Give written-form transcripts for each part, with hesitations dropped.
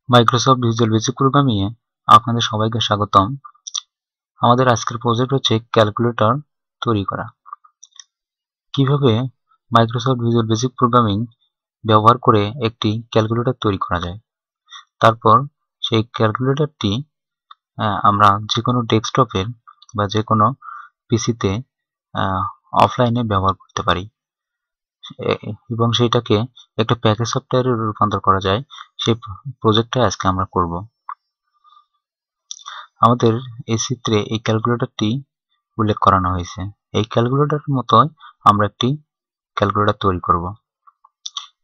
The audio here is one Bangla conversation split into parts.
মাইক্রোসফট ভিজুয়াল বেসিক প্রোগ্রামিং এ আপনাদের সবাইকে স্বাগতম। আমাদের আজকের প্রজেক্ট হচ্ছে ক্যালকুলেটর তৈরি করা। কিভাবে মাইক্রোসফট ভিজুয়াল বেসিক প্রোগ্রামিং ব্যবহার করে একটি ক্যালকুলেটর তৈরি করা যায়। তারপর সেই ক্যালকুলেটরটি আমরা যে কোনো ডেস্কটপের বা যে কোনো পিসিতে অফলাইনে ব্যবহার করতে পারি এবং সেইটাকে একটা প্যাকেজ সফটওয়্যারে রূপান্তর করা যায়। সেই প্রজেক্টটা আজকে আমরা করব। আমাদের এই চিত্রে এই ক্যালকুলেটরটি উল্লেখ করানো হয়েছে। এই ক্যালকুলেটরের মতোই আমরা একটি ক্যালকুলেটর তৈরি করব।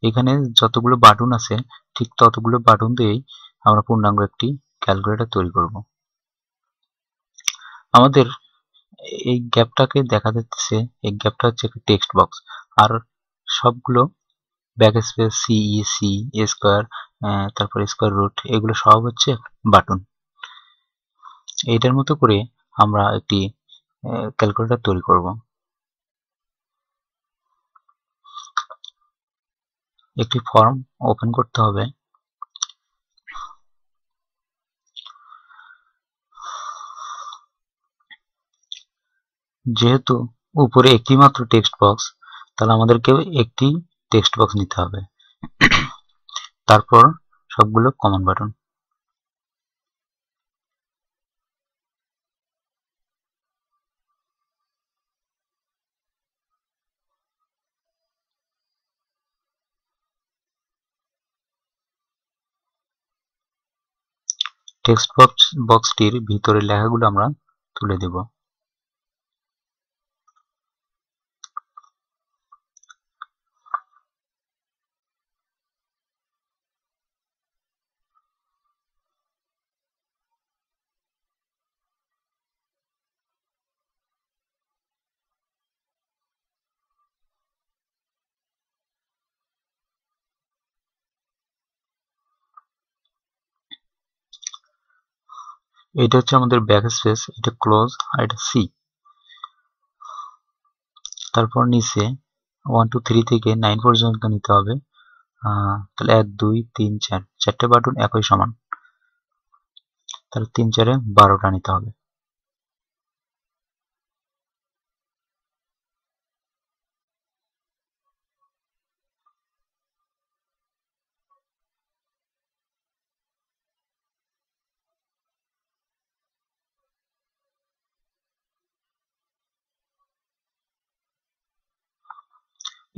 এখানে যতগুলো বাটন আছে ঠিক ততগুলো বাটন দিয়েই আমরা পূর্ণাঙ্গ একটি ক্যালকুলেটর তৈরি করব। আমাদের এই গ্যাপটাকে দেখা যাচ্ছে, এই গ্যাপটা হচ্ছে একটি টেক্সট বক্স, আর সবগুলো ব্যাকস্পেস, সি স্কোয়ার, তারপর স্কোয়ার রুট, এগুলো সব হচ্ছে বাটন। এইটার মতো করে আমরা একটি ক্যালকুলেটর তৈরি করব। একটি ফর্ম ওপেন করতে হবে। যেহেতু উপরে একটি মাত্র টেক্সট বক্স, তাহলে আমাদেরকে একটি টেক্সট বক্স নিতে হবে। তারপর সবগুলো কমন বাটন। টেক্সট বক্সটির ভিতরে লেখাগুলো আমরা তুলে দেব। এটা হচ্ছে আমাদের ব্যাক স্পেস, এটা ক্লোজ, আর এটা সি। তারপর নিচে 1 2 3 থেকে 9 পর্যন্ত নিতে হবে। তাহলে 1 2 3 4, চারটে বাটন একই সমান, তাহলে 3 4 12টা নিতে হবে।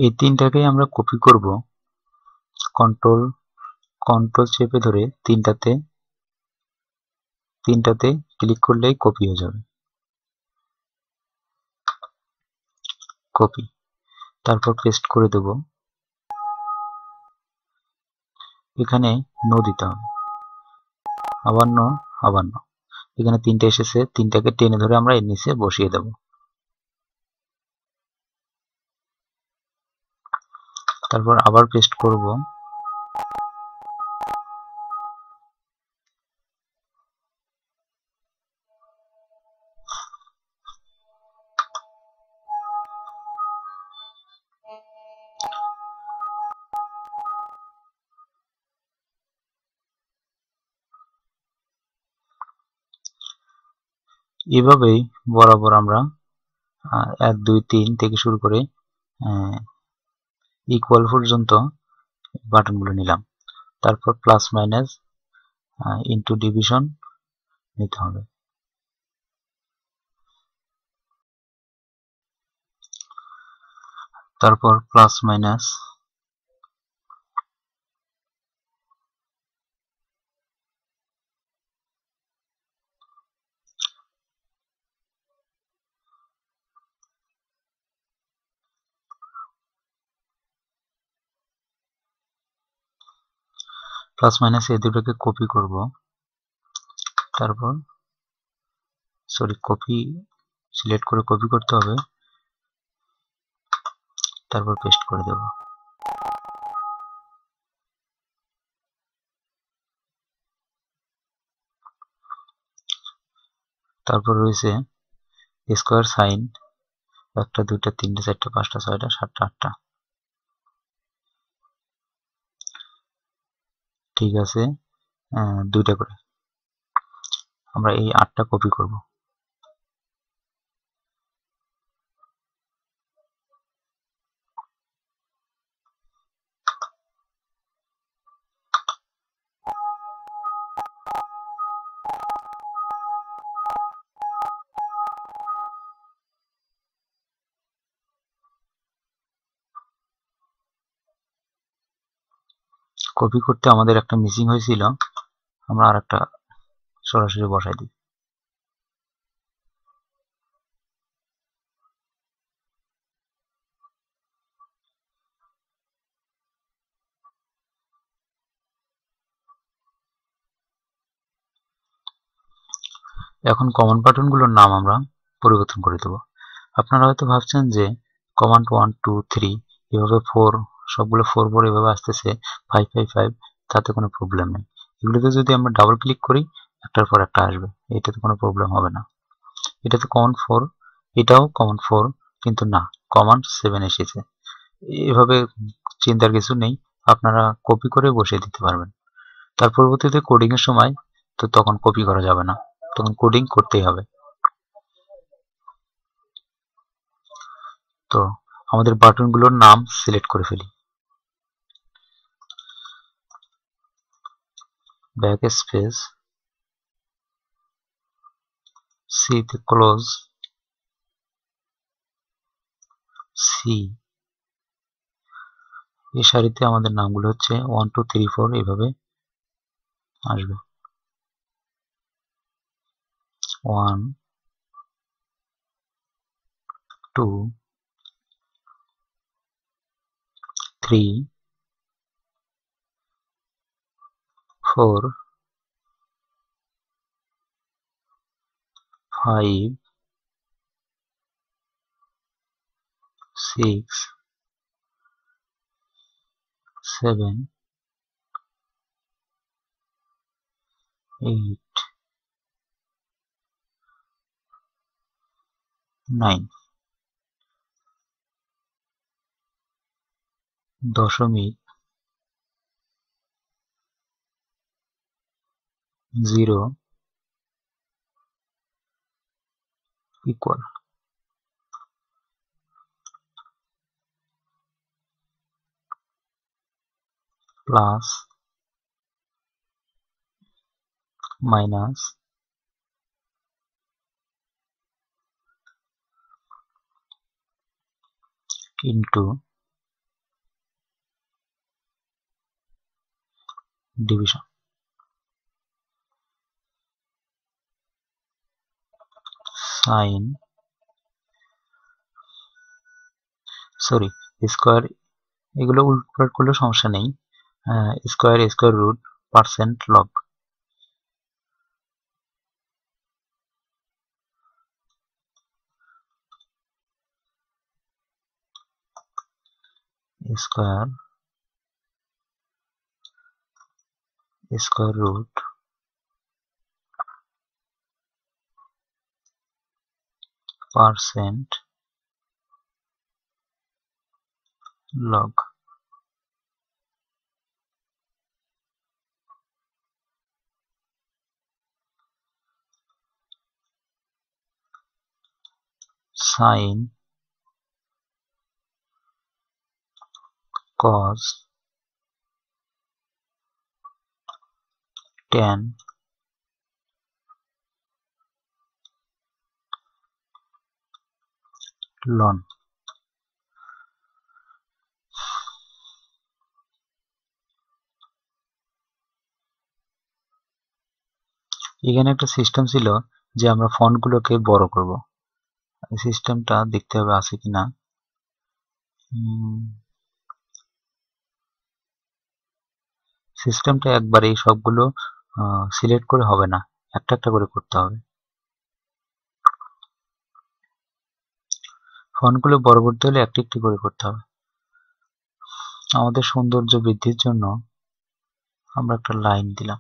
এই তিনটাকেই আমরা কপি করব। কন্ট্রোল চেপে ধরে তিনটাতে ক্লিক করলেই কপি হয়ে যাবে। কপি, তারপর পেস্ট করে দেব। এখানে নো দিতে হবে, আবার নো, আবার নো। এখানে তিনটে এসেছে, তিনটাকে টেনে ধরে আমরা এর নিচে বসিয়ে দেব। তারপর আবার পেস্ট করব। এভাবেই বরাবর আমরা 1 2 3 থেকে শুরু করে ইকুয়াল পর্যন্ত বাটনগুলো নিলাম। তারপর প্লাস মাইনাস ইনটু ডিভিশন নিতে হবে। তারপর প্লাস মাইনাস, প্লাস মাইনাস এই দুটোকে কপি করব। তারপর কপি সিলেক্ট করে কপি করতে হবে, তারপর পেস্ট করে দেব। তারপর রয়েছে স্কোয়ার সাইন, 1 2 3 4 5 6 7 8টা। ঠিক আছে, 2টা করে। আমরা এই 8টা কপি করব। কপি করতে আমাদের একটা মিসিং হয়েছিল, আমরা আরেকটা সরাসরি বসাই দিই। এখন কমান্ড বাটনগুলোর নাম আমরা পরিবর্তন করে দেব। আপনারা হয়তো ভাবছেন যে কমান্ড 1 2 3 এভাবে 4 সবগুলো 4 4 এভাবে আসতেছে, 5 5 5, তাতে কোনো প্রবলেম নেই। এগুলোতে যদি আমরা ডাবল ক্লিক করি একটার পর একটা আসবে, এটাতে কোনো প্রবলেম হবে না। এটাতে কমান্ড 4, এটাও কমান্ড 4, কিন্তু না, কমান্ড 7 এসেছে। এভাবে চিন্তার কিছু নেই, আপনারা কপি করে বসিয়ে দিতে পারবেন। তার পরবর্তীতে কোডিং এর সময় তো তখন কপি করা যাবে না, তখন কোডিং করতেই হবে। তো আমাদের বাটনগুলোর নাম সিলেক্ট করে ফেলি। ব্যাক স্পেস, সি তে ক্লোজ, সি। এই সারিতে আমাদের নামগুলো হচ্ছে 1 2 3 4 এভাবে আসবে। 1 2 3 4 5 6 7 8 9। দশমিক 0 equal plus minus into division. Sine, sorry, square, এগুলো উল্টপাল্ট করলে সমস্যা নেই। Square square root percent log. Square square root percent log. Sine cos tan ln. এখানে একটা সিস্টেম ছিল যে আমরা ফন্টগুলোকে বড় করব। এই সিস্টেমটা দেখতে হবে আছে কিনা। সিস্টেমটা একবার এই সবগুলো সিলেক্ট করে হবে না, একটা একটা করে করতে হবে। ফন্টগুলো বড় করতে হলে একটি একটি করে করতে হবে। আমাদের সৌন্দর্য বৃদ্ধির জন্য আমরা একটা লাইন দিলাম।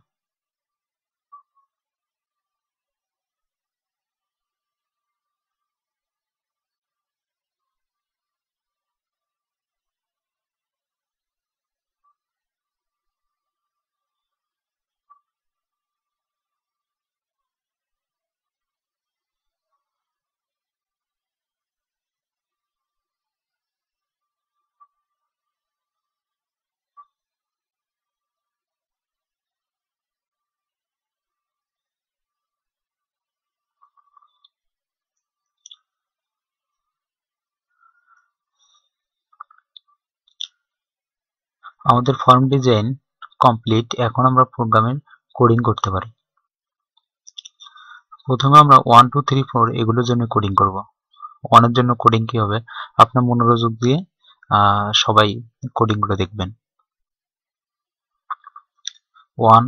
আমাদের ফর্ম ডিজাইন কমপ্লিট। এখন আমরা প্রোগ্রামের কোডিং করতে পারি। প্রথমে আমরা 1 2 3 4 এগুলোর জন্য কোডিং করব। 1 এর জন্য কোডিং কি হবে আপনার মনোযোগ দিয়ে সবাই কোডিং করে দেখবেন। 1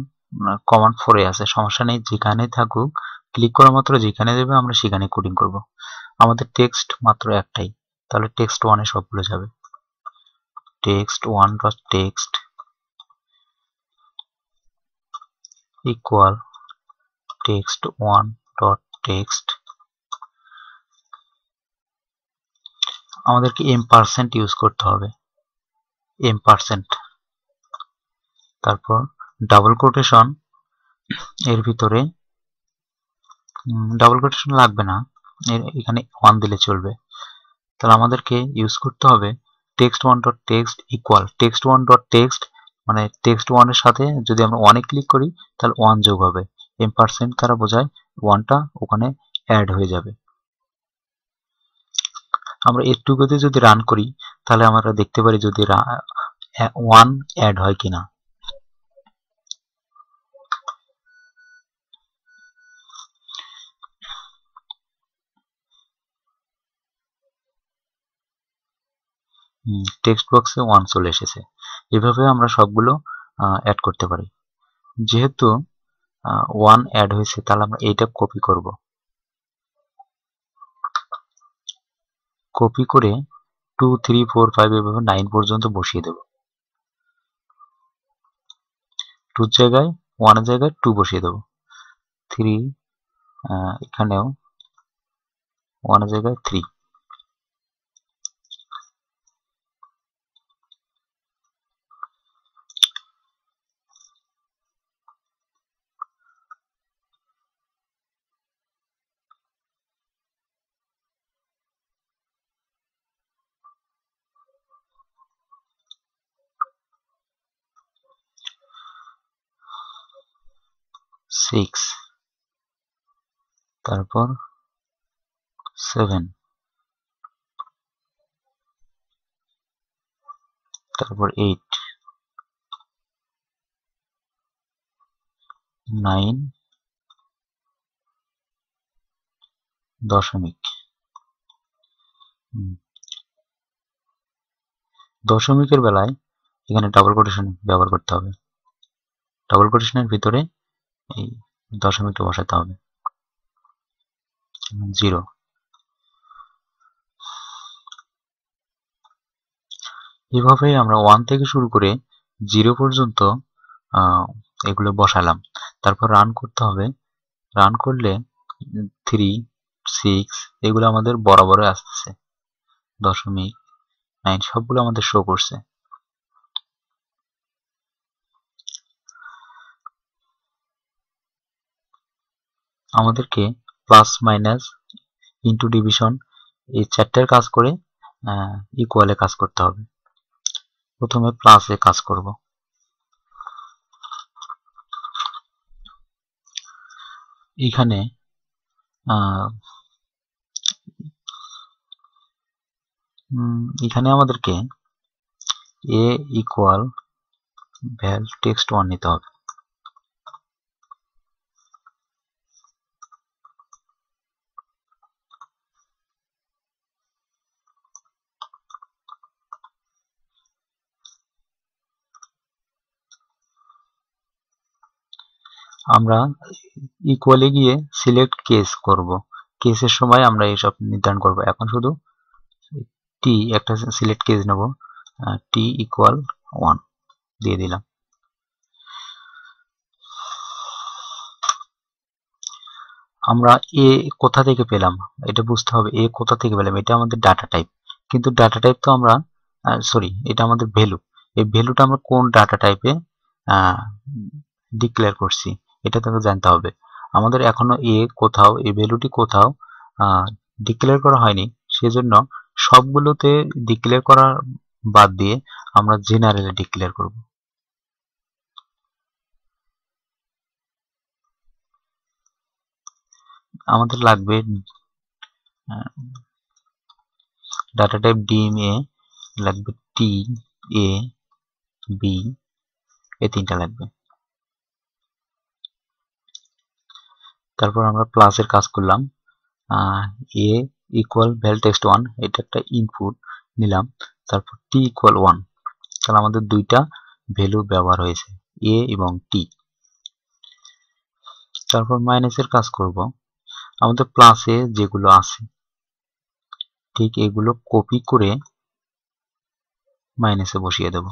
কমান্ড 4 এ আছে, সমস্যা নেই, যেখানে থাকুক ক্লিক করা মাত্র যেখানে দেবে আমরা সেখানে কোডিং করব। আমাদের টেক্সট মাত্র একটাই, তাহলে টেক্সট 1 এ সবগুলো যাবে। Text 1 dot text equal text 1 dot text. আমাদেরকে M% ইউজ করতে হবে, M%। তারপর ডাবল কোটেশন এর ভিতরে, ডাবল কোটেশন লাগবে না, এখানে 1 দিলে চলবে। তাহলে আমাদেরকে ইউজ করতে হবে text 1 dot text equal text 1 dot text, মানে টেক্সট 1 এর সাথে যদি আমরা 1 এ ক্লিক করি তাহলে 1 যোগ হবে। M% দ্বারা বোঝায় 1টা ওখানে অ্যাড হয়ে যাবে। আমরা এটুকুতে যদি রান করি তাহলে আমরা দেখতে পারি যদি 1 অ্যাড হয় কিনা। টেক্সট বক্সে 1 চলে এসেছে। এভাবে আমরা সবগুলো অ্যাড করতে পারি। যেহেতু 1 অ্যাড হয়েছে তাহলে আমরা এইটা কপি করব। কপি করে 2 3 4 5 এভাবে 9 পর্যন্ত বসিয়ে দেব। 2 জায়গায় 1 এর জায়গায় 2 বসিয়ে দেব। 3 এখানেও 1 এর জায়গায় 3। সিক্স, তারপর 7, তারপর 8, 9 দশমিক। দশমিকের বেলায় এখানে ডাবল কোটেশন ব্যবহার করতে হবে। ডাবল কোটেশনের ভিতরে এই দশমিকটা বসাতে হবে। 0। এভাবেই আমরা 1 থেকে শুরু করে 0 পর্যন্ত এগুলো বসালাম। তারপর রান করতে হবে। রান করলে 3 6 এগুলো আমাদের বরাবর আসতেছে। দশমিক 9 সবগুলো আমাদের শো করছে। আমাদেরকে প্লাস মাইনাস ইনটু ডিভিশন এই চারটার কাজ করে ইকুয়ালে কাজ করতে হবে। প্রথমে প্লাসে কাজ করব। এখানে আমাদেরকে a ইকুয়াল ভ্যাল টেক্সট 1 নিতে হবে। আমরা ইকুয়ালে গিয়ে সিলেক্ট কেস করব। কেসের সময় আমরা এইসব নির্ধারণ করব। এখন শুধু টি একটা সিলেক্ট কেস নেব, টি ইকুয়াল 1 দিয়ে দিলাম। আমরা এ কোথা থেকে পেলাম এটা বুঝতে হবে। এ কোথা থেকে পেলাম, এটা আমাদের ডাটা টাইপ, কিন্তু ডাটা টাইপ তো আমরা সরি এটা আমাদের ভ্যালু। এই ভ্যালুটা আমরা কোন ডাটা টাইপে ডিক্লেয়ার করছি এটা তাকে জানতে হবে। আমাদের এখনো এ কোথাও এই ভ্যালুটি কোথাও ডিক্লেয়ার করা হয়নি, সেজন্য সবগুলোতে ডিক্লেয়ার করা বাদ দিয়ে আমরা জেনারেলে ডিক্লেয়ার করব। আমাদের লাগবে ডাটা টাইপ ডিএমএ, লাগবে টি এ বি, এই তিনটা লাগবে। তারপর আমরা প্লাসের কাজ করলাম, এ ইকুয়াল ভ্যাল টেক্সট 1, এটা একটা ইনপুট নিলাম। তারপর টি ইকুয়াল 1, তাহলে আমাদের দুইটা ভ্যালু ব্যবহার হয়েছে, এ এবং টি। তারপর মাইনাসের কাজ করব, আমাদের প্লাসে যেগুলো আছে ঠিক এগুলো কপি করে মাইনাসে বসিয়ে দেব।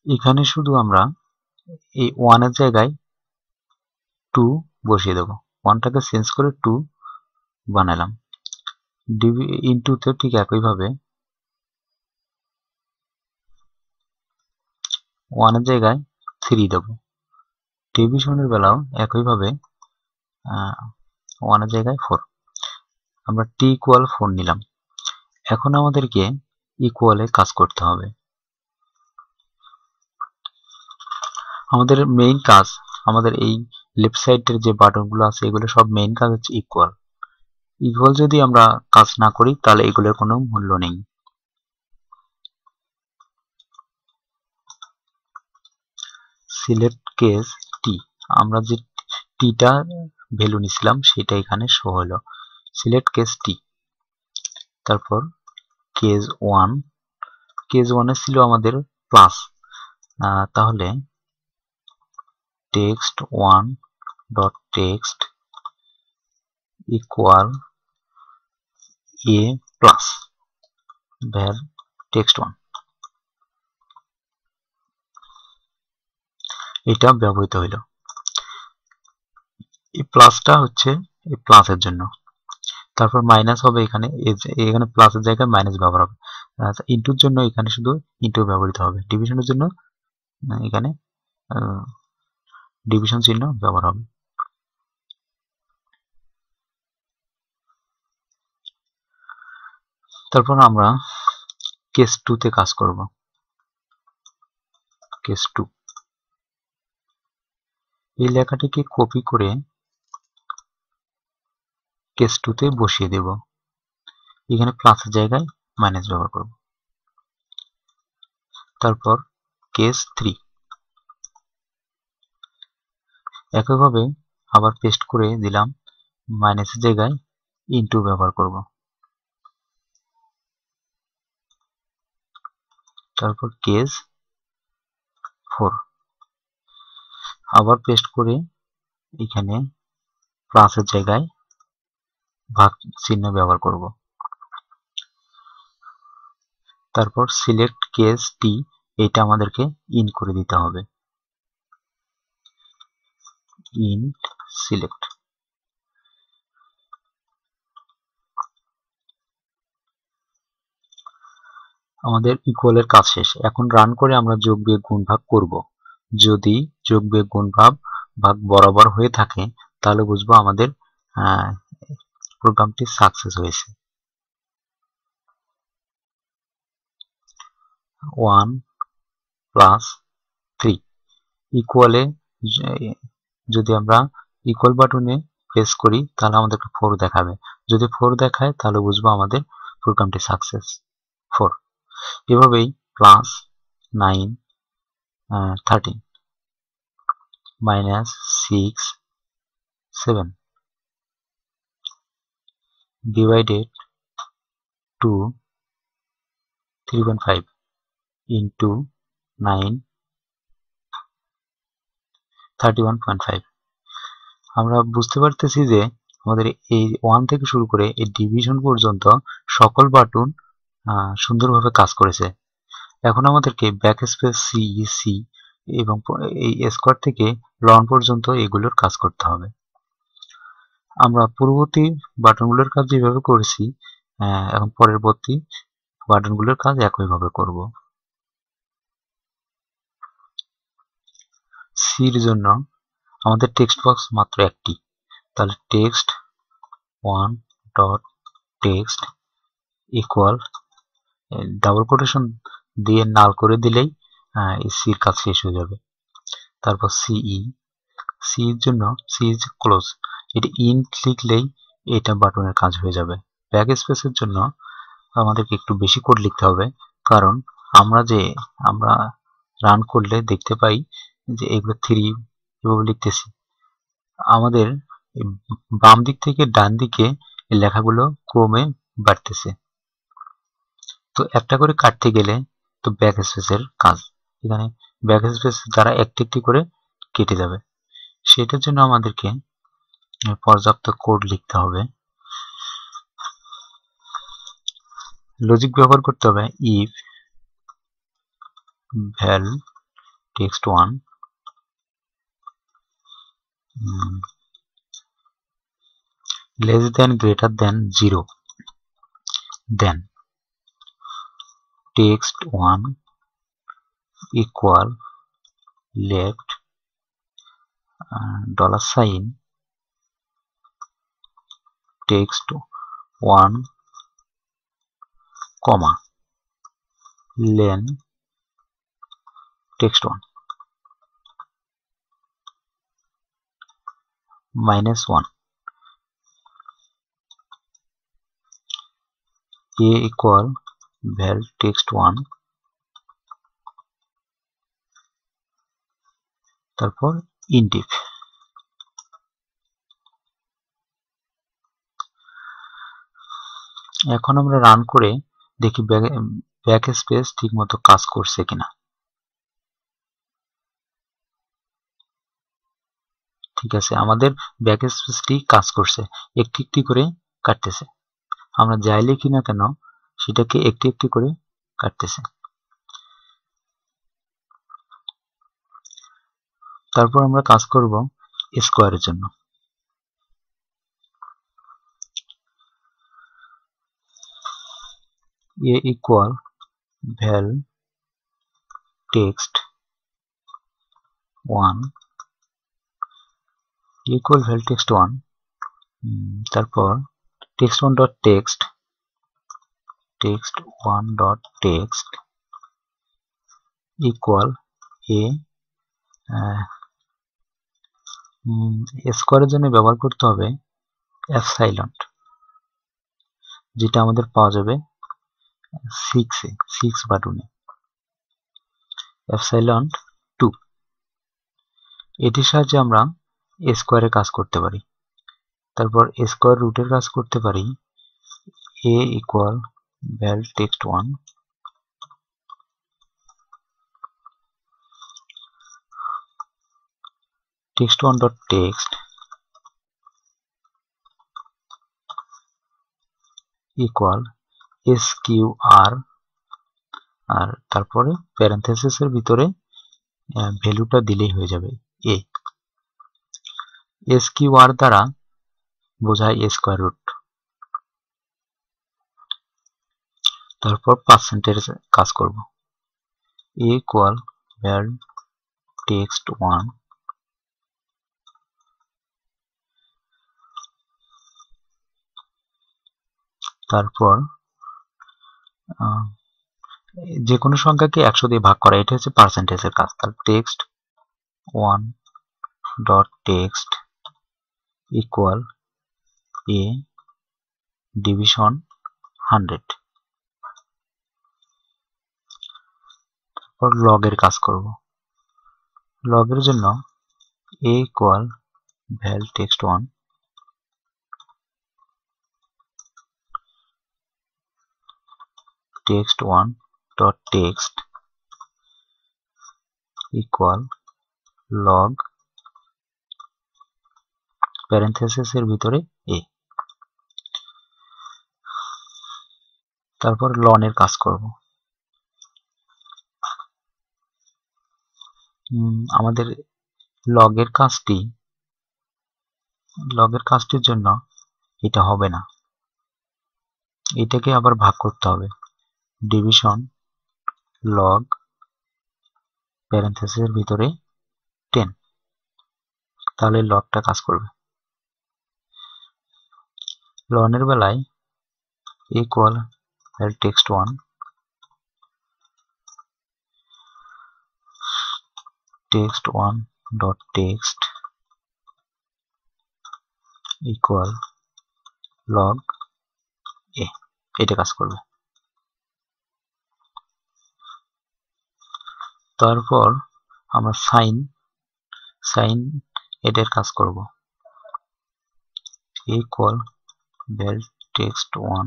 এখানে শুধু আমরা এই 1 এর জায়গায় 2 বসিয়ে দেব, 1টাকে চেঞ্জ করে 2 বানালাম। ইনটুতে ঠিক একইভাবে 1 এর জায়গায় 3 দেব। ডিভিশনের বেলাও একইভাবে 1 এর জায়গায় 4। আমরা টি ইকুয়াল 4 নিলাম। এখন আমাদেরকে ইকুয়ালে কাজ করতে হবে। আমাদের মেইন কাজ, আমাদের এই লেফট সাইডের যে বাটনগুলো আছে এগুলো সব মেইন কাজ হচ্ছে ইকুয়াল। ইকুয়াল যদি আমরা কাজ না করি তাহলে এগুলোর কোনো মূল্য নেই। সিলেক্ট কেস টি, আমরা যে টিটা ভ্যালু নিছিলাম সেটা এখানে শো হলো, সিলেক্ট কেস টি। তারপর কেস 1, কেস 1 ছিল আমাদের প্লাস, তাহলে text 1 dot text equal A plus where text 1, এটা ব্যবহৃত হইল। এই প্লাসটা হচ্ছে এই প্লাসের জন্য। তারপর মাইনাস হবে এখানে, এখানে প্লাসের জায়গায় মাইনাস ব্যবহার হবে। ইনটুর জন্য এখানে শুধু ইনটু ব্যবহৃত হবে। ডিভিশনের জন্য এখানে ডিভিশন চিহ্ন ব্যবহার হবে। তারপর আমরা কেস 2 তে কাজ করব। কেস 2, এই লেখাটিকে কপি করে কেস 2 তে বসিয়ে দেব। এখানে প্লাসের জায়গায় মাইনাস ব্যবহার করব। তারপর কেস 3, একইভাবে আবার পেস্ট করে দিলাম, মাইনাসের জায়গায় ইনটু ব্যবহার করব। তারপর কেস 4, আবার পেস্ট করে এখানে প্লাসের জায়গায় ভাগ চিহ্ন ব্যবহার করব। তারপর সিলেক্ট কেস টি, এটা আমাদেরকে ইন করে দিতে হবে, ইন্ট সিলেক্ট। আমাদের ইকুয়ালের কাজ শেষ। এখন রান করে আমরা যোগ বিয়োগ গুণ ভাগ করব। যদি যোগ বিয়োগ গুণ ভাগ বরাবর হয়ে থাকে তাহলে বুঝবো আমাদের প্রোগ্রামটি সাকসেস হয়েছে। 1 প্লাস 3 ইকুয়ালে যদি আমরা ইকুয়াল বাটনে প্রেস করি তাহলে আমাদেরকে 4 দেখাবে। যদি 4 দেখায় তাহলে বুঝবো আমাদের প্রোগ্রামটি সাকসেস 4। এভাবেই প্লাস 9 13 মাইনাস 6 7 ডিভাইডেড 2 3.5 ইন্টু 9 31.5। আমরা বুঝতে পারতেছি যে আমাদের এই 1 থেকে শুরু করে এই ডিভিশন পর্যন্ত সকল বাটন সুন্দরভাবে কাজ করেছে। এখন আমাদেরকে ব্যাকস্পেস সি এবং এই স্কোয়ার থেকে লন পর্যন্ত এগুলোর কাজ করতে হবে। আমরা পূর্ববর্তী বাটনগুলোর কাজ যেভাবে করেছি এখন পরবর্তী বাটনগুলোর কাজ একইভাবে করব। সির জন্য আমাদের টেক্সট বক্স মাত্র একটি, তাহলে text 1 dot text equal double quotation দিয়ে নাল করে দিলেই এই সির কাজ শেষ হয়ে যাবে। তারপর সি এর জন্য সি ইজ ক্লোজ, এটা ইন লিখলেই এটা বাটনের কাজ হয়ে যাবে। ব্যাক স্পেসের জন্য আমাদেরকে একটু বেশি কোড লিখতে হবে, কারণ আমরা রান করলে দেখতে পাই যে এগুলো 3 এভাবে লিখতেছি। আমাদের বাম দিক থেকে ডান দিকে এই লেখাগুলো ক্রমে বাড়তেছে। তো একটা করে কাটতে গেলে তো ব্যাক স্পেসের কাজ, এখানে ব্যাক স্পেস দ্বারা একটি একটি করে কেটে যাবে। সেটার জন্য আমাদেরকে পর্যাপ্ত কোড লিখতে হবে। লজিক ব্যবহার করতে হবে if val text1 less than greater than 0, then text1 equal left $sign text1 comma len text1 -1 a equal val text1 তারপর intif। এখন আমরা রান করে দেখি ব্যাক স্পেস ঠিকমতো কাজ করছে কিনা। ঠিক আছে, আমাদের ব্যাক স্পেসটি কাজ করছে, একটি একটি করে কাটতেছে। আমরা যাই লিখি না কেন সেটাকে একটি একটি করে কাটতেছে। তারপর আমরা কাজ করব স্কোয়ারের জন্য। a equal val text1 equal val text1 তারপর text1 dot text text1 dot text equal a স্কোয়ারের জন্য ব্যবহার করতে হবে epsilon, যেটা আমাদের পাওয়া যাবে 6 বাটনে epsilon 2। এটির সাহায্যে আমরা স্কোয়ারের কাজ করতে পারি। তারপর স্কোয়ার রুটের কাজ করতে পারি a equal val text1 text1 dot text equal sqr, আর তারপরে প্যারেনথেসিসের ভিতরে ভ্যালুটা দিলেই হয়ে যাবে a। sqr দ্বারা বোঝায় স্কোয়ার রুট। তারপর পার্সেন্টেজ কাজ করব a equal val text1 তারপর যে কোনো সংখ্যাকে 100 দিয়ে ভাগ করা, এটা হচ্ছে পার্সেন্টেজের কাজ। তাহলে text1 dot text equal a division 100। তারপর লগের কাজ করব। লগের জন্য a equal val text1 text1 dot text equal log প্যারেনথেসিসের ভিতরে a। তারপর লনের কাজ করব। আমাদের লগের কাজটির জন্য এটা হবে না, এটাকে আবার ভাগ করতে হবে ডিভিশন লগ প্যারেনথেসিসের ভিতরে 10, তাহলে লগটা কাজ করবে। লনের বেলায় equal val text1 text1 dot text equal log এ, এটা কাজ করবে। তারপর আমরা সাইন এটার কাজ করব। Equal val text1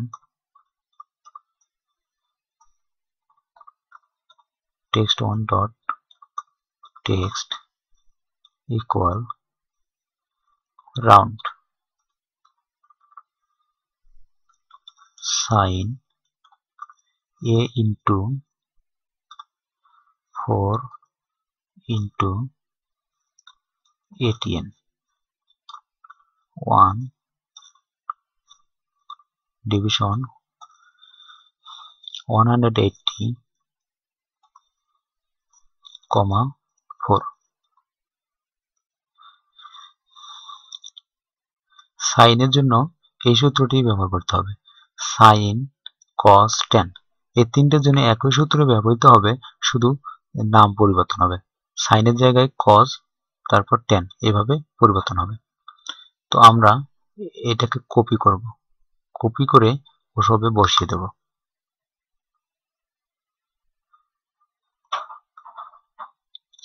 dot text equal round sin a into 4 into atn 1 division 180, 4। সাইনের জন্য এই সূত্রটি ব্যবহার করতে হবে। সাইন কস ট্যান এই তিনটের জন্য একই সূত্র ব্যবহৃত হবে, শুধু নাম পরিবর্তন হবে। সাইনের জায়গায় কস, তারপর ট্যান, এভাবে পরিবর্তন হবে। তো আমরা এটাকে কপি করব, কপি করে ওসবে বসিয়ে দেব।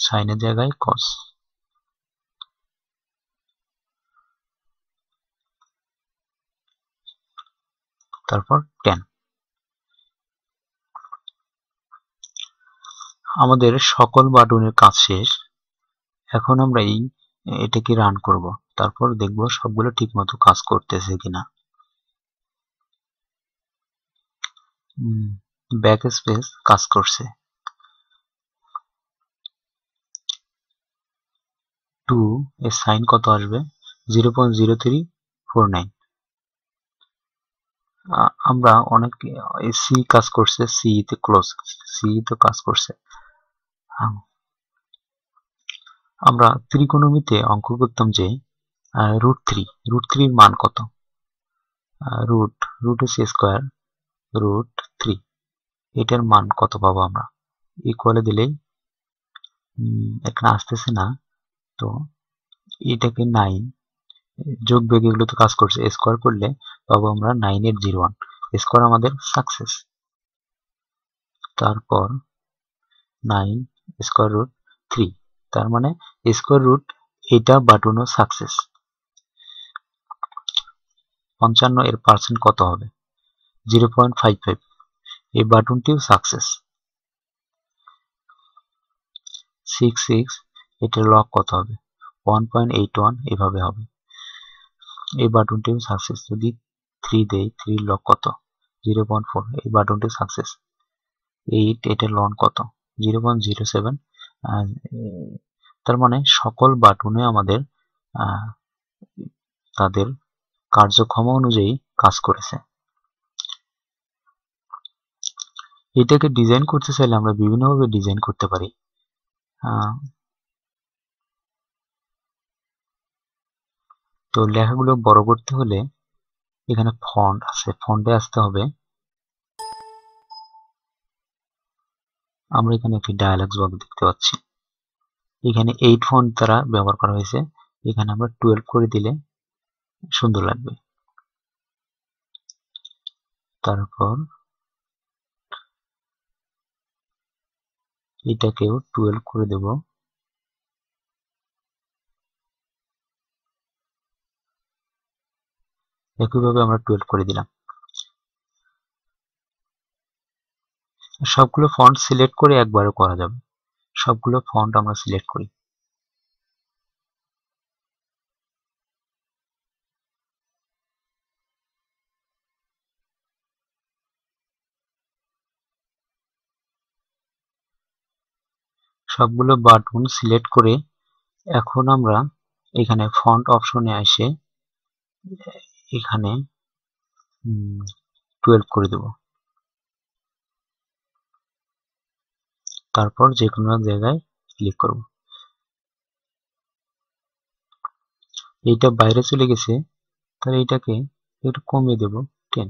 সাইনের জায়গায় কস, তারপর ট্যান। আমাদের সকল বাটনের কাজ শেষ। এখন আমরা এটাকে রান করব, তারপর দেখব সবগুলো ঠিকমতো কাজ করতেছে কিনা। ব্যাক স্পেস কাজ করছে। 2 এর সাইন কত আসবে? 0.0349। আমরা অনেক সি কাজ করছে, সি তে ক্লোজ, সি তো কাজ করছে। আমরা ত্রিকোণমিতিতে অঙ্ক করতাম যে √3 √3 মান কত? রুট হচ্ছে স্কয়ার, √3 এটার মান কত পাবো আমরা? ইকুয়ালে দিলেই এখানে আসতেছে না, তো এটাকে 9 যোগ বিয়োগ এগুলো তো কাজ করছে, স্কয়ার করলে পাবো আমরা 9801। স্কয়ার আমাদের সাকসেস। তারপর 9 স্কয়ার রুট 3, তার মানে স্কয়ার রুট এটা বাটনও সাকসেস। 55 এর পার্সেন্ট কত হবে? 0.55, এই বাটনটিও সাকসেস। 66 এটার লগ কত হবে? 1.81, এভাবে হবে। এই বাটনটিও সাকসেস। যদি 3 দেই, 3 লগ কত? 0.4, এই বাটনটিও সাকসেস। 8 এটার লগ কত? 0.07। তার মানে সকল বাটনে আমাদের তাদের কার্যক্ষমতা অনুযায়ী কাজ করেছে। এটাকে ডিজাইন করতে চাইলে আমরা বিভিন্নভাবে ডিজাইন করতে পারি। তো লেখাগুলো বড় করতে হলে এখানে ফন্ট আছে, ফন্টে আসতে হবে। আমরা এখানে একটি ডায়ালগস বক্স দেখতে পাচ্ছি, এখানে 8 ফন্ট দ্বারা ব্যবহার করা হয়েছে। এখানে আমরা 12 করে দিলে সুন্দর লাগবে। তারপর এটাকেও 12 করে দেব। একইভাবে আমরা 12 করে দিলাম। সবগুলো ফন্ট সিলেক্ট করে একবারে করা যাবে। সবগুলো ফন্ট আমরা সিলেক্ট করি। সবগুলো বাটন সিলেক্ট করে এখন আমরা এখানে ফন্ট অপশনে এসে এখানে 12 করে দেব। তারপর যে কোনো এক জায়গায় ক্লিক করব। এইটা বাইরে চলে গেছে, তাহলে এটাকে একটু কমিয়ে দেব 10,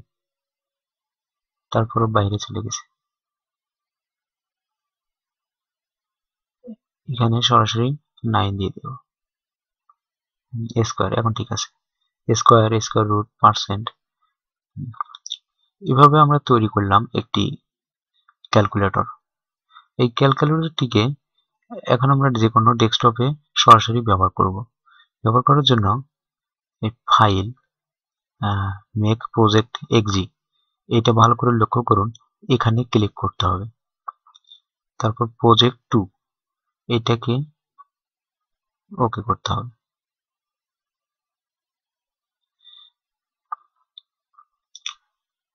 তারপর বাইরে চলে গেছে। এখানে সরাসরি 9 দিয়ে দেব। স্কয়ার এখন ঠিক আছে। স্কয়ার রুট পার্সেন্ট এভাবে আমরা তৈরি করলাম একটি ক্যালকুলেটর। এই ক্যালকুলেটরটিকে এখন আমরা যে কোনো ডেস্কটপে সরাসরি ব্যবহার করব। ব্যবহার করার জন্য এই ফাইল মেক প্রজেক্ট এক্সি, এটা ভালো করে লক্ষ্য করুন, এখানে ক্লিক করতে হবে। তারপর প্রজেক্ট 2 এটাকে ওকে করতে হবে।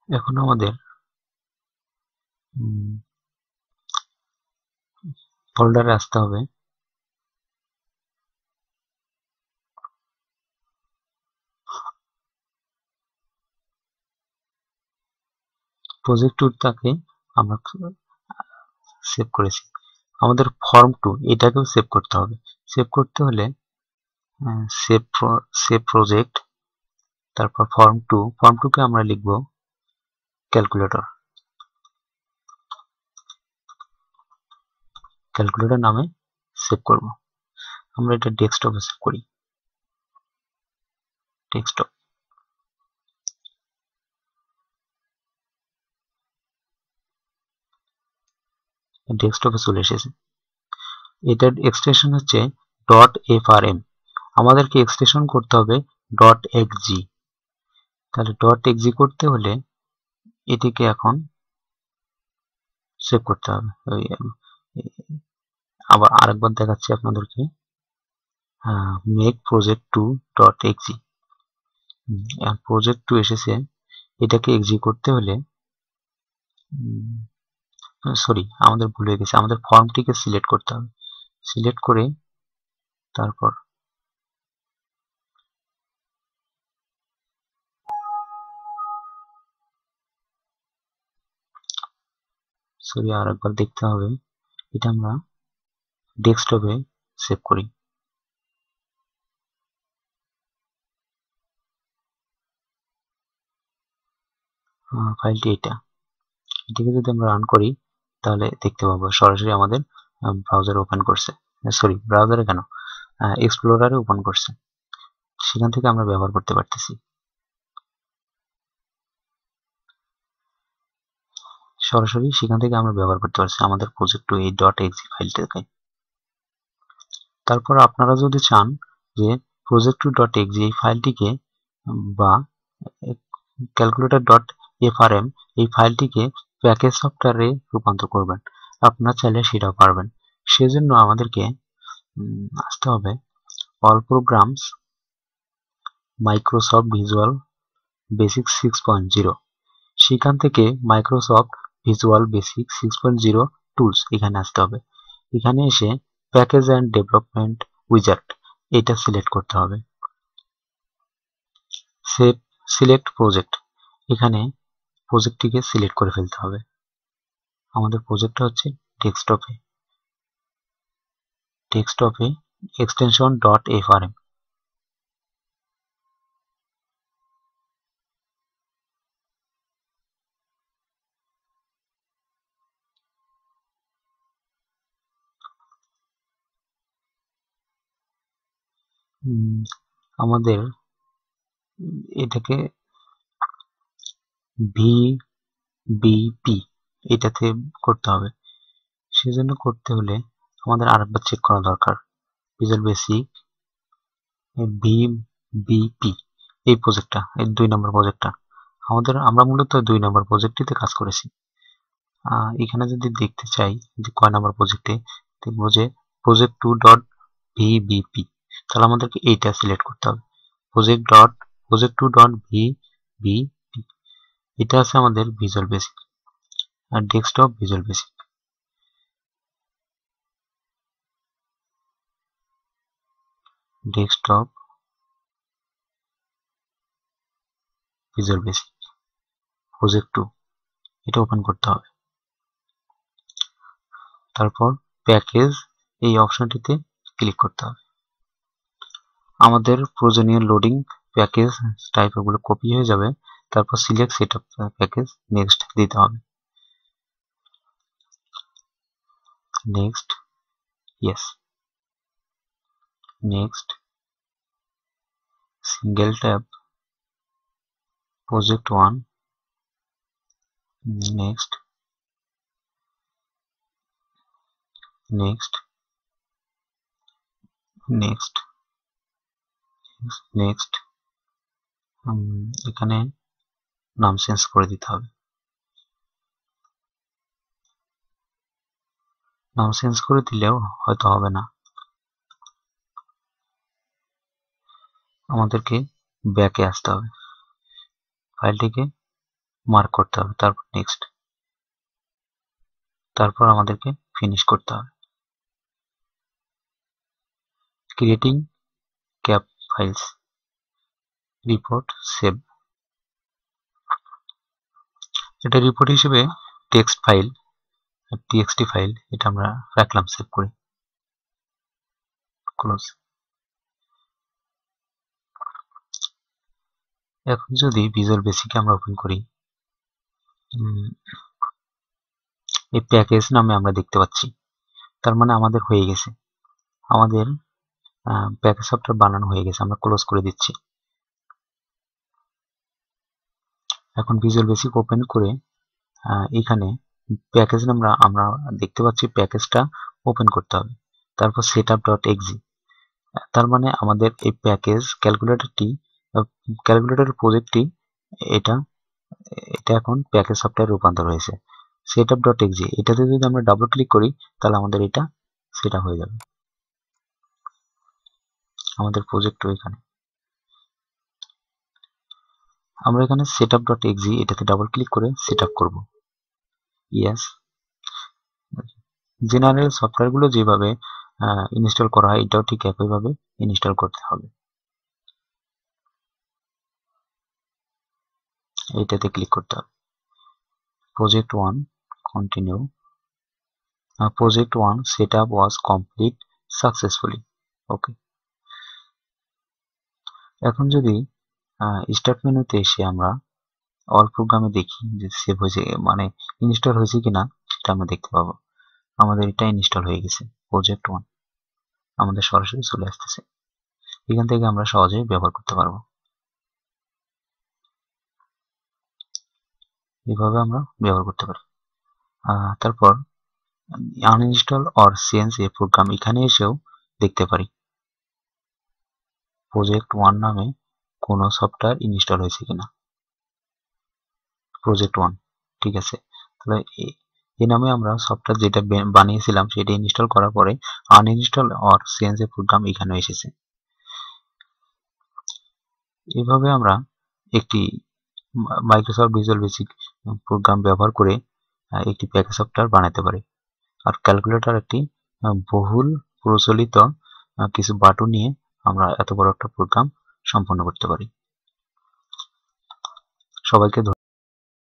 এখন আমাদের ফোল্ডারে আসতে হবে। প্রজেক্ট 2টাকে আমরা সেভ করেছি। আমাদের ফর্ম 2 এটাকেও সেভ করতে হবে। সেভ করতে হলে সেভ প্রজেক্ট, তারপর ফর্ম 2 কে আমরা লিখব ক্যালকুলেটর। ক্যালকুলেটর নামে সেভ করব। আমরা এটা ডেস্কটপে সেভ করি। ডেস্কটপ, ডেস্কটপে চলে এসেছে। এটার এক্সটেনশন হচ্ছে .frm, আমাদেরকে এক্সটেনশন করতে হবে .xg। তাহলে .xg করতে হলে এটিকে এখন সেভ করতে হবে। আবার আরেকবার দেখাচ্ছি আপনাদেরকে, মেক প্রজেক্ট 2.exe। প্রজেক্ট 2 এসেছে, এটাকে এক্সি করতে হলে সরি, আমাদের ভুল হয়ে গেছে, আমাদের ফর্মটিকে সিলেক্ট করতে হবে। সিলেক্ট করে তারপর সরি আরেকবার দেখতে হবে, এটা আমরা ডেস্কটপে সেভ করি। ফাইলটি এটাকে যদি আমরা রান করি তাহলে দেখতে পাবো সরাসরি আমাদের ব্রাউজারে ওপেন করছে। সরি, ব্রাউজারে কেন, এক্সপ্লোরারে ওপেন করছে, সেখান থেকে আমরা ব্যবহার করতে পারতেছি। সরাসরি সেখান থেকে আমরা ব্যবহার করতে পারছি আমাদের প্রজেক্ট 2 এই .exe ফাইলটাকে। তারপর আপনারা যদি চান যে প্রজেক্ট 2.exe এই ফাইলটিকে বা calculator.frm এই ফাইলটিকে প্যাকেজ সফটওয়্যারে রূপান্তর করবেন, আপনারা চাইলে সেটাও পারবেন। সেজন্য আমাদেরকে আসতে হবে all programs, Microsoft visual basic 6.0, সেখান থেকে মাইক্রোসফট ভিজুয়াল বেসিক 6.0 টুলস এখানে আসতে হবে। এখানে এসে প্যাকেজ অ্যান্ড ডেভেলপমেন্ট উইজার্ড এটা সিলেক্ট করতে হবে। সিলেক্ট প্রজেক্ট, এখানে প্রজেক্টটিকে সিলেক্ট করে ফেলতে হবে। আমাদের প্রজেক্টটা হচ্ছে ডেস্কটপে এক্সটেনশন .frm। আমাদের এটাকে VBP এটাতে করতে হবে। সেজন্য করতে হলে আমাদের আরেকবার চেক করা দরকার। ভিজুয়াল বেসিক VBP এই প্রজেক্টটা, এই 2 নম্বর প্রজেক্টটা আমরা মূলত 2 নম্বর প্রজেক্টটিতে কাজ করেছি। এখানে যদি দেখতে চাই যে কয় নম্বর প্রজেক্টে, দেখবো যে প্রজেক্ট 2.VBP, তাহলে আমাদেরকে এইটা সিলেক্ট করতে হবে। প্রজেক্ট 2.VBP এটা আছে আমাদের ভিজুয়াল বেসিক আর desktop visual basic. Desktop visual basic project 2 এটা ওপেন করতে হবে। তারপর প্যাকেজ এই অপশনটিতে ক্লিক করতে হবে। আমাদের প্রয়োজনীয় লোডিং প্যাকেজ টাইপ এগুলো কপি হয়ে যাবে। তারপর সিলেক্ট সেটআপ প্যাকেজ, নেক্সট দিতে হবে। Next, yes, next, single tab project 1 next, next, next, next. এখানে নাম চেঞ্জ করে দিতে হবে। নাম চেঞ্জ করে দিলেও হয়তো হবে না, আমাদেরকে ব্যাকে আসতে হবে, ফাইলটিকে মার্ক করতে হবে, তারপর নেক্সট, তারপর আমাদেরকে ফিনিশ করতে হবে। Creating cap files, report, save. এটা রিপোর্ট হিসেবে টেক্সট ফাইল, টিএক্সটি ফাইল, এটা আমরা রাখলাম সেভ করে, ক্লোজ। এখন যদি ভিজুয়াল বেসিকে আমরা ওপেন করি, এই প্যাকেজ নামে আমরা দেখতে পাচ্ছি, তার মানে আমাদের হয়ে গেছে, আমাদের প্যাকেজ সফটওয়্যার বানানো হয়ে গেছে। আমরা ক্লোজ করে দিচ্ছি। এখন ভিজুয়াল বেসিক ওপেন করে এখানে প্যাকেজ আমরা দেখতে পাচ্ছি, প্যাকেজটা ওপেন করতে হবে, তারপর setup.exe। তার মানে আমাদের এই প্যাকেজ ক্যালকুলেটর প্রজেক্টটি এটা এটা এখন প্যাকেজ সফটওয়্যার রূপান্তর হয়েছে। setup.exe এটাতে যদি আমরা ডাবল ক্লিক করি তাহলে আমাদের এটা সেট হয়ে যাবে, আমাদের প্রজেক্টও এখানে। আমরা এখানে setup.exe এটাতে ডাবল ক্লিক করে সেটআপ করব। ইয়েস, জেনারেল সফটওয়্যারগুলো যেভাবে ইনস্টল করা হয় এটাও ঠিক একইভাবে ইনস্টল করতে হবে। এইটাতে ক্লিক করতে হবে। Project 1 continue. Project 1 setup was complete successfully. Okay. এখন যদি স্টার্ট মেনুতে এসে আমরা অল প্রোগ্রামে দেখি যে সেভ হয়েছে, মানে ইনস্টল হয়েছে কিনা সেটা আমরা দেখতে পাবো। আমাদের এটা ইনস্টল হয়ে গেছে, প্রজেক্ট 1 আমাদের সরাসরি চলে আসতেছে। এখান থেকে আমরা সহজেই ব্যবহার করতে পারবো। এইভাবে আমরা ব্যবহার করতে পারি। তারপর uninstall or change a program, এখানে এসেও দেখতে পারি প্রজেক্ট 1 নামে কোনো সফটওয়্যার ইনস্টল হয়েছে কিনা। প্রজেক্ট 1 ঠিক আছে। তাহলে এই নামে আমরা সফটওয়্যার যেটা বানিয়েছিলাম সেটা ইনস্টল করার পরে uninstall or change a program এখানে এসেছে। এভাবে আমরা একটি মাইক্রোসফট ভিজুয়াল বেসিক প্রোগ্রাম ব্যবহার করে একটি প্যাকেজ সফটওয়্যার বানাতে পারি। আর ক্যালকুলেটর একটি বহুল প্রচলিত কিছু বাটন নিয়ে আমরা এত বড় একটা প্রোগ্রাম সম্পন্ন করতে পারি। সবাইকে ধন্যবাদ।